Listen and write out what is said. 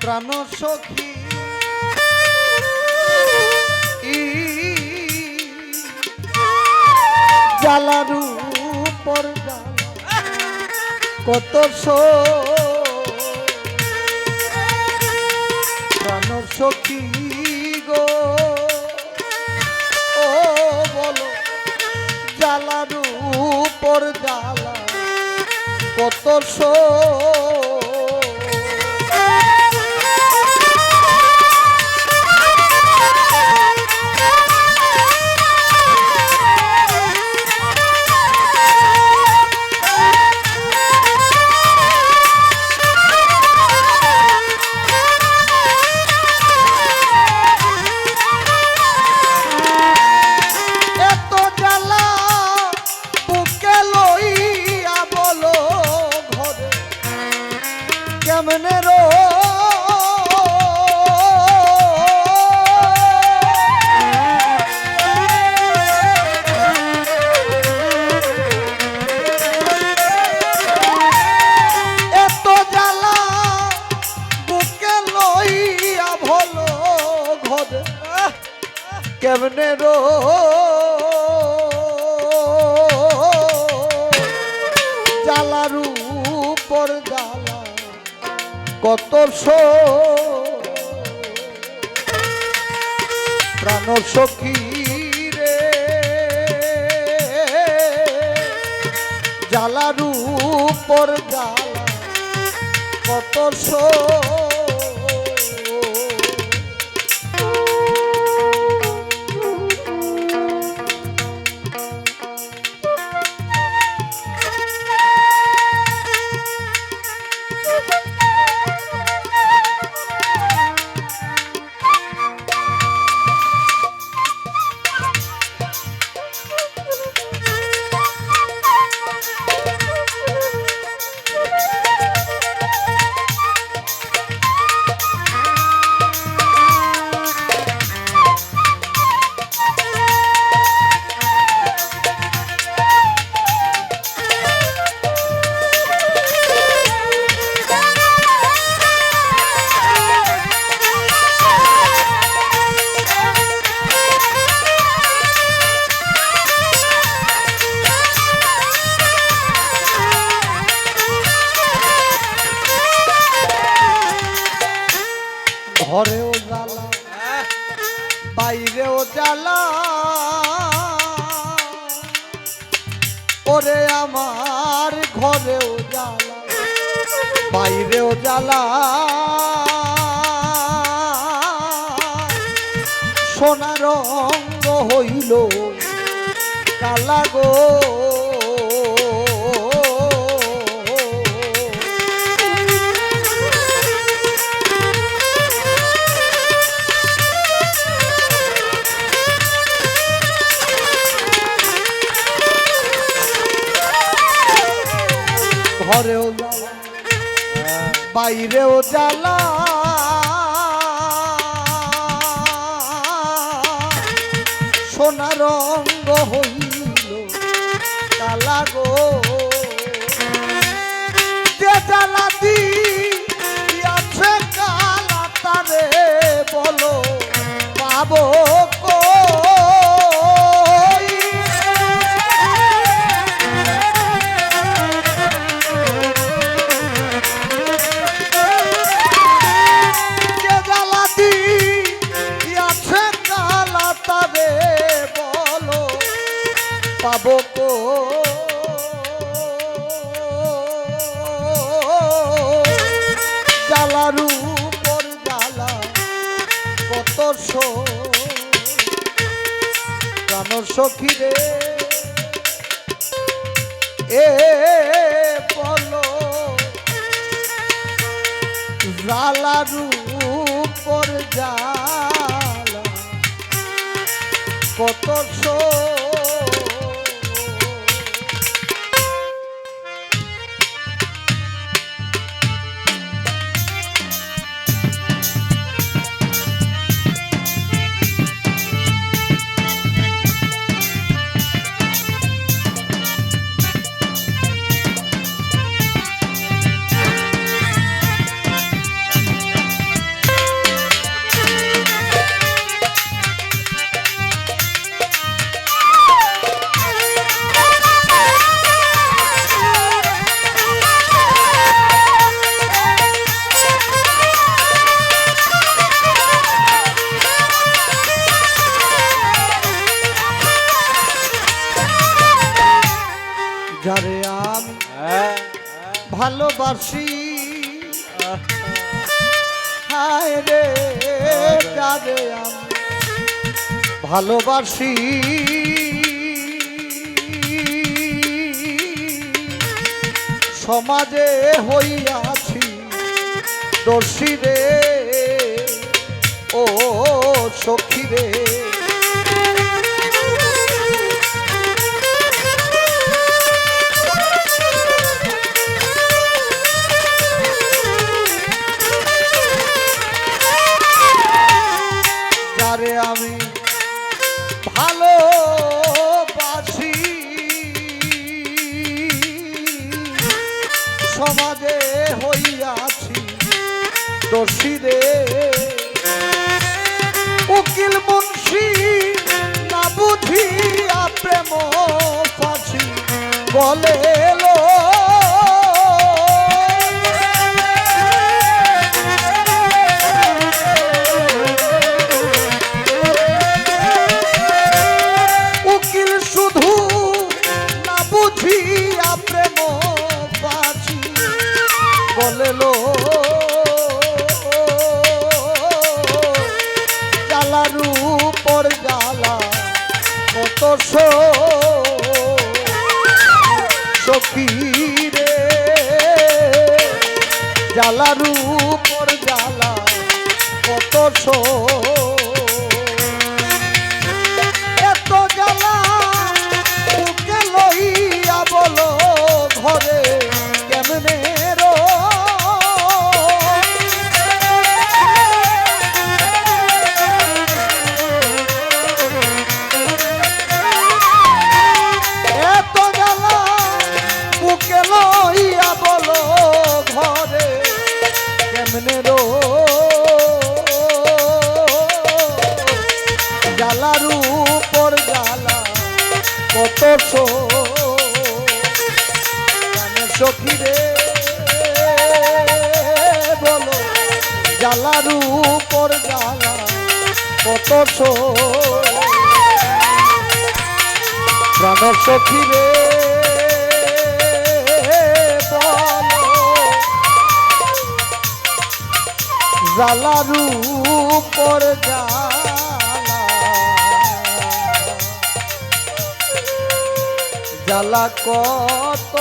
প্রাণ সখী জ্বালারু পর কত প্রাণ সখী গো ও বলো জ্বালারু পর জ্বালা কত কেমনে রো এত জ্বালা বুকে লইয়া ভলো ঘরে কেমনে রো জ্বালারু পর জ্বালা কত প্রাণ সখী রে জ্বালারু পর জ্বালা কত ঘরেও জ্বালা বাইরেও জ্বালা ওরে আমার ঘরেও জ্বালা বাইরেও জ্বালা সোনা রঙ হইল কালা গো ঘরেও জ্বালা বাইরেও জ্বালা সোনা রঙ হইল কালা গো যে জ্বালা দিয়াছে কালা তারে বলো পাবো পাবো কো জ্বালারু পর জ্বালা কত প্রাণ সখী রে এ বলো জ্বালারু পর জ্বালা কত যারে আমি ভালোবাসি হায় রে যারে আমি ভালোবাসি সমাজে হইয়াছি দোষী রে ও সখী রে যারে আমি ভালোবাসি সমাজে হইয়াছি দোষী রে উকিল মুন্সি না বুঝিয়া প্রেম ফাঁসি বলে লো উকিল শুধু না বুঝিয়া প্রেম ফাঁসি বলে লো জ্বালার উপর জ্বালা কত সখী রে জ্বালার উপর জ্বালা কত এত জ্বালা বুকে লইয়া বলো ঘরে কেমনে রো জ্বালার উপর জ্বালা কত সখী রে বলো জ্বালার উপর জ্বালা কত প্রাণ সখী রে বলো জ্বালার উপর জ্বালা কত